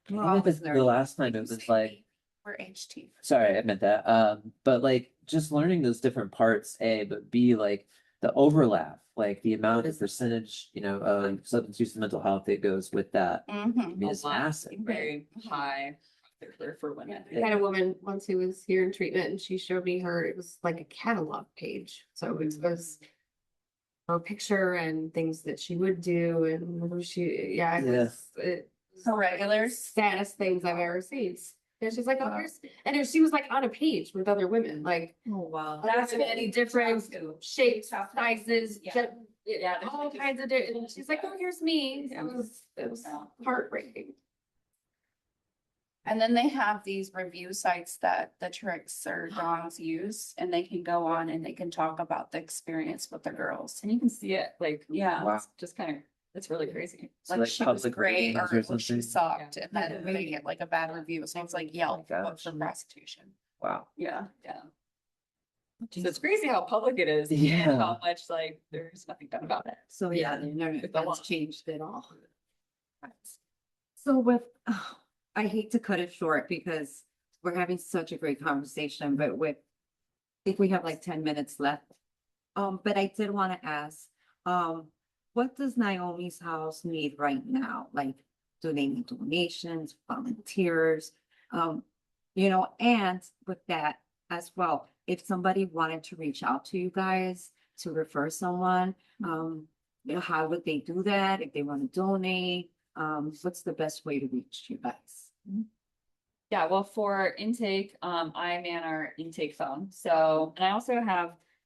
We're Even if always it's the learning. last time it was like, We're HT. sorry, I meant that. But like just learning those different parts, A, but B, like the overlap like the amount of percentage, of substance use and mental health that goes with that. I Mhm. mean, it's A lot, massive, right? Very high for women. I had a woman once who was here in treatment and she showed me it was like a catalog page. So it was a picture and things that she would do and it For regulars. saddest things I've ever seen. And she's like, she was like on a page with other women, like Oh, wow. that's many different shapes, sizes, Yeah, there's all like kinds of different. And she's like, oh, here's me. It was heartbreaking. And then they have these review sites that the tricks or dogs use, and they can go on and they can talk about the experience with the girls. And you can see it, like, Yeah. Wow. it's just kind of, it's really crazy. So, Like she was public great ratings or or she something? sucked, and then they get like a bad review. So it's like Yelp, but gosh. for prostitution. Wow. Yeah. So it's crazy how public it is. Yeah. And how much like there's nothing done about it. So yeah, the internet It's a has lot. changed it all. So with, I hate to cut it short because we're having such a great conversation, but I think we have like 10 minutes left. But I did want to ask, what does Naomi's house need right now? Like, do they need donations, volunteers? And with that as well, if somebody wanted to reach out to you guys to refer someone, how would they do that? If they want to donate, what's the best way to reach you guys? Yeah, well, for intake, I man our intake phone. So, and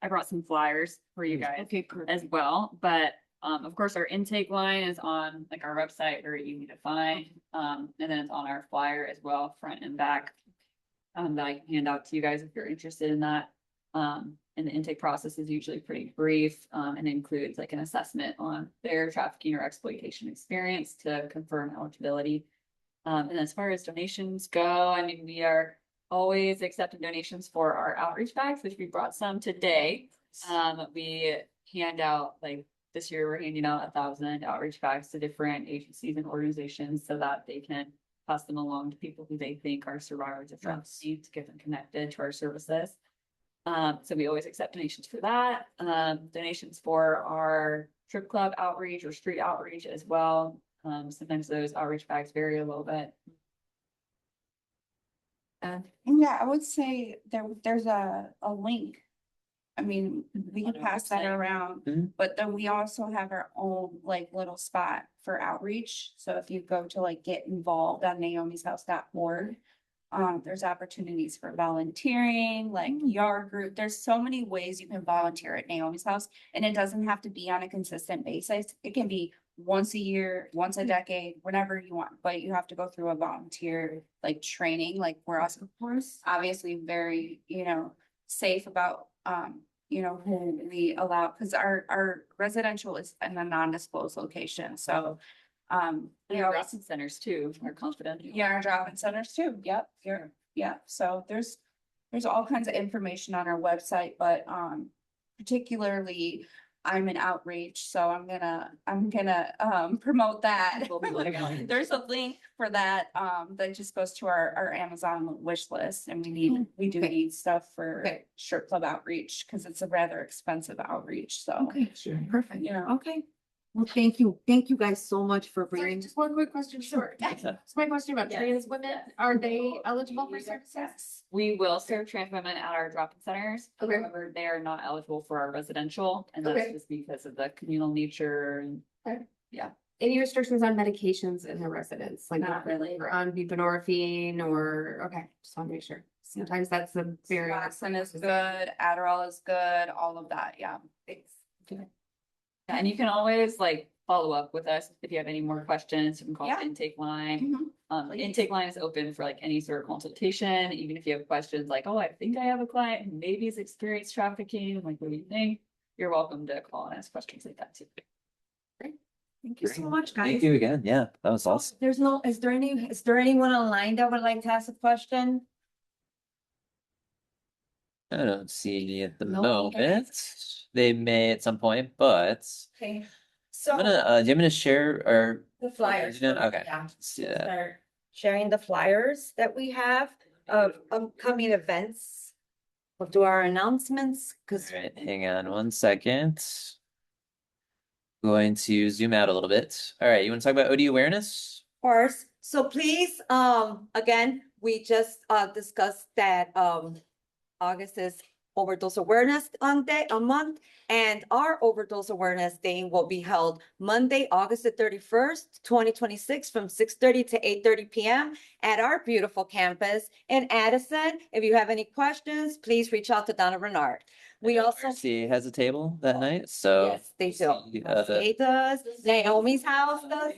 I brought some flyers for you guys Okay, perfect. as well. But of course, our intake line is on like our website, very easy to find. And then it's on our flyer as well, front and back. That I can hand out to you guys if you're interested in that. And the intake process is usually pretty brief, and includes like an assessment on their trafficking or exploitation experience to confirm eligibility. And as far as donations go, I mean, we are always accepting donations for our outreach bags, which we brought some today. We hand out, like this year, we're handing out 1,000 outreach bags to different agencies and organizations so that they can pass them along to people who they think are survivors of trafficking to get them connected to our services. So we always accept donations for that. Donations for our strip club outreach or street outreach as well. Sometimes those outreach bags vary a little bit. Yeah, I would say there's a link. I mean, we can On our pass that website. around, Mhm. but then we also have our own like little spot for outreach. So if you go to like get involved on naomishouse.org, there's opportunities for volunteering, like yard group. There's so many ways you can volunteer at Naomi's House, and it doesn't have to be on a consistent basis. It can be once a year, once a decade, whenever you want, but you have to go through a volunteer like training. Like we're also, of course, obviously very, safe about, who we allow, because our residential is in a non-disclosed location. So, And our drop-in centers too are confidential. yeah, our drop-in centers too. Yep, yeah. So there's all kinds of information on our website, but particularly I'm in outreach, so I'm gonna promote that. We'll be like, There's a link for that that just goes to our Amazon wish list, and we do need stuff for strip club outreach because it's a rather expensive outreach. So Okay, sure. Perfect. Yeah. Okay. Well, thank you. Thank you guys so much for Sorry, bringing. just one quick question, sure. So my question about trans women, are they eligible for services? we will serve trans women at our drop-in centers. Okay. However, they are not eligible for our residential, and that's Okay. just because of the communal nature and Any restrictions on medications in the residence, like Not really. or on buprenorphine or, okay, just want to make sure. Sometimes that's a very. Suboxone is good, Adderall is good, all of that. Yeah. Yeah, and you can always like follow up with us if you have any more questions. You can call the Yeah. intake line. Mhm. The intake line is open for like any sort of consultation, even if you have questions like, oh, I think I have a client who maybe has experienced trafficking, like, what do you think? You're welcome to call and ask questions like that too. Thank you so much, guys. Thank you again. Yeah, that was awesome. Is there anyone online that would like to ask a question? I don't see any at the No. moment. They may at some point, but Okay, I'm so gonna, do you want me to share or? the flyers. You doing? Okay. Yeah. Let's do that. Start sharing the flyers that we have of upcoming events. We'll do our announcements because All right, hang on one second. Going to zoom out a little bit. All right, you want to talk about OD awareness? Course. So please, again, we just discussed that August is overdose awareness day, a month, and our overdose awareness day will be held Monday, August the 31st, 2026, from 6:30 to 8:30 p.m. at our beautiful campus in Addison. If you have any questions, please reach out to Donna Renard. We also RC has a table that night, so Yes, they do. uh, They does, Naomi's house does.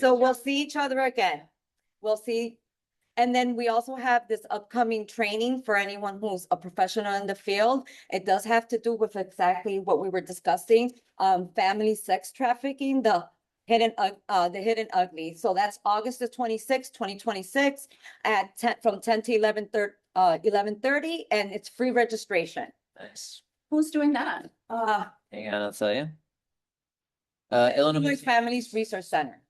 So we'll see each other again. We'll see. And then we also have this upcoming training for anyone who's a professional in the field. It does have to do with exactly what we were discussing, family sex trafficking, the hidden ugly. So that's August the 26th, 2026 at 10, from 10 to 11:30, and it's free registration. nice. Who's doing that? Hang on, I'll tell you. Illinois Illinois. Families Resource Center.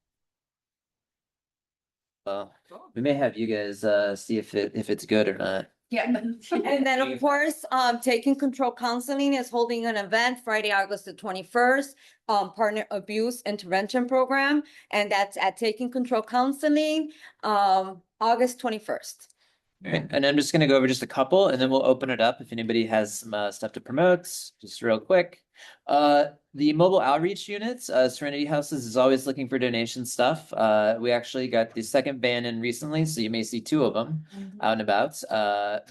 Well, we may have you guys see if it's good or not. Yeah. And then, of course, Taking Control Counseling is holding an event Friday, August the 21st, Partner Abuse Intervention Program, and that's at Taking Control Counseling, August 21st. All right, and I'm just gonna go over just a couple, and then we'll open it up if anybody has some stuff to promote, just real quick. The mobile outreach units, Serenity Houses is always looking for donation stuff. We actually got the second ban in recently, so you may see two of them out and about.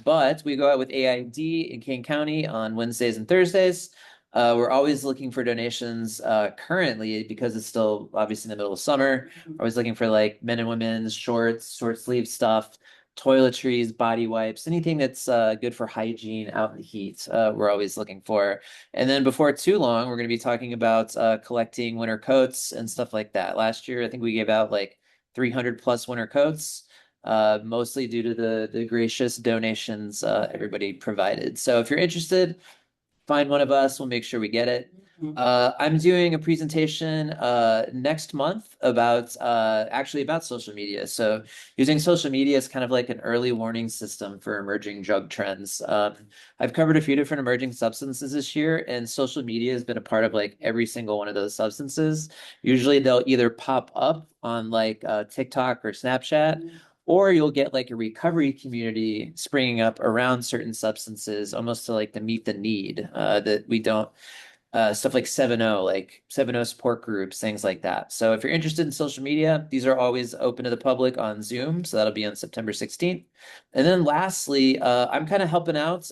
But we go out with AID in Kane County on Wednesdays and Thursdays. We're always looking for donations currently because it's still obviously in the middle of summer. Always looking for like men and women's shorts, short sleeve stuff, toiletries, body wipes, anything that's good for hygiene out in the heat. We're always looking for. And then before too long, we're going to be talking about collecting winter coats and stuff like that. Last year, I think we gave out like 300 plus winter coats, mostly due to the gracious donations everybody provided. So if you're interested, find one of us, we'll make sure we get it. I'm doing a presentation next month about actually about social media. So using social media is kind of like an early warning system for emerging drug trends. I've covered a few different emerging substances this year, and social media has been a part of like every single one of those substances. Usually they'll either pop up on like TikTok or Snapchat, or you'll get like a recovery community springing up around certain substances, almost to like to meet the need that we don't. Stuff like 7-0, like 7-0 support groups, things like that. So if you're interested in social media, these are always open to the public on Zoom. So that'll be on September 16th. And then lastly, I'm kind of helping out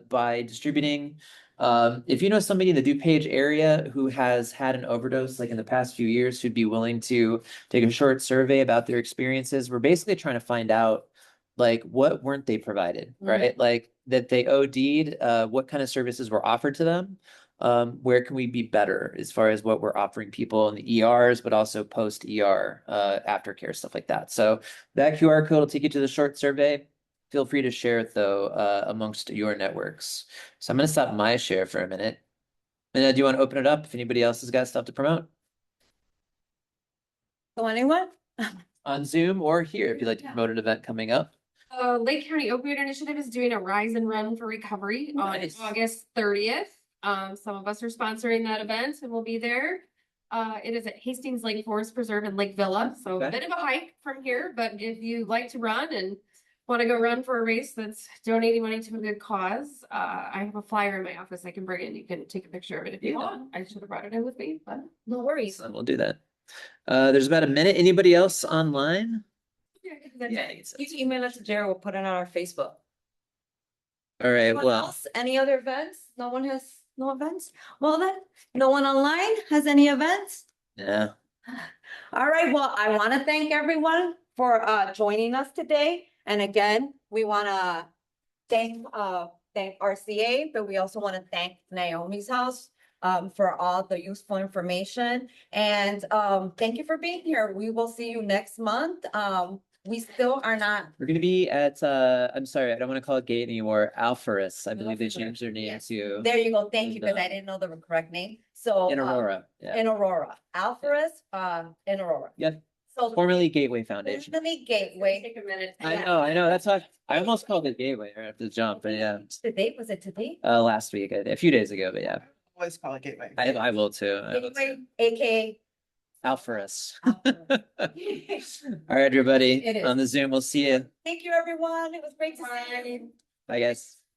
by distributing. If you know somebody in the DuPage area who has had an overdose like in the past few years, who'd be willing to take a short survey about their experiences, we're basically trying to find out like what weren't they provided, right? Like that they OD'd, what kind of services were offered to them. Where can we be better as far as what we're offering people in the ERs, but also post ER, aftercare, stuff like that. So that QR code will take you to the short survey. Feel free to share it though, amongst your networks. So I'm going to stop my share for a minute. And do you want to open it up if anybody else has got stuff to promote So anyone? on Zoom or here if you'd like to promote an event coming up? Lake County Opioid Initiative is doing a Rise and Run for Recovery Nice. on August 30th. Some of us are sponsoring that event and we'll be there. It is at Hastings Lake Forest Preserve in Lake Villa, so a Okay. bit of a hike from here, but if you like to run and want to go run for a race that's donating money to a good cause, I have a flyer in my office I can bring in. You can take a picture of it if you want. I should have brought it in with me, but no worries. So we'll do that. There's about a minute. Anybody else online? Yeah. You can email it to Jared, we'll put it on our Facebook. All right, Anyone well. else? Any other events? No one has no events? Well then, no one online has any events? Yeah. All right, well, I want to thank everyone for joining us today. And again, we want to thank RCA, but we also want to thank Naomi's house for all the useful information. And thank you for being here. We will see you next month. We still are not. We're gonna be at I'm sorry, I don't want to call it Gate anymore. Alpharus. I believe they Alpharus, changed their name yes. to There you go. Thank you, because I didn't know the correct name. So in Aurora. Yeah. in Aurora, Alpharus, in Aurora. Yep. So Formerly Gateway Foundation. Formerly Gateway. Take a minute. I know. That's why I almost called it Gateway right after the jump, but yeah. Today, was it today? Last week, a few days ago, but yeah. Always call it gateway. I will too. I will Anyway, too. AKA. Alpharus. Alpharus. All right, everybody It is. on the Zoom. We'll see you. Thank you, everyone. It was great to see you. Bye, guys.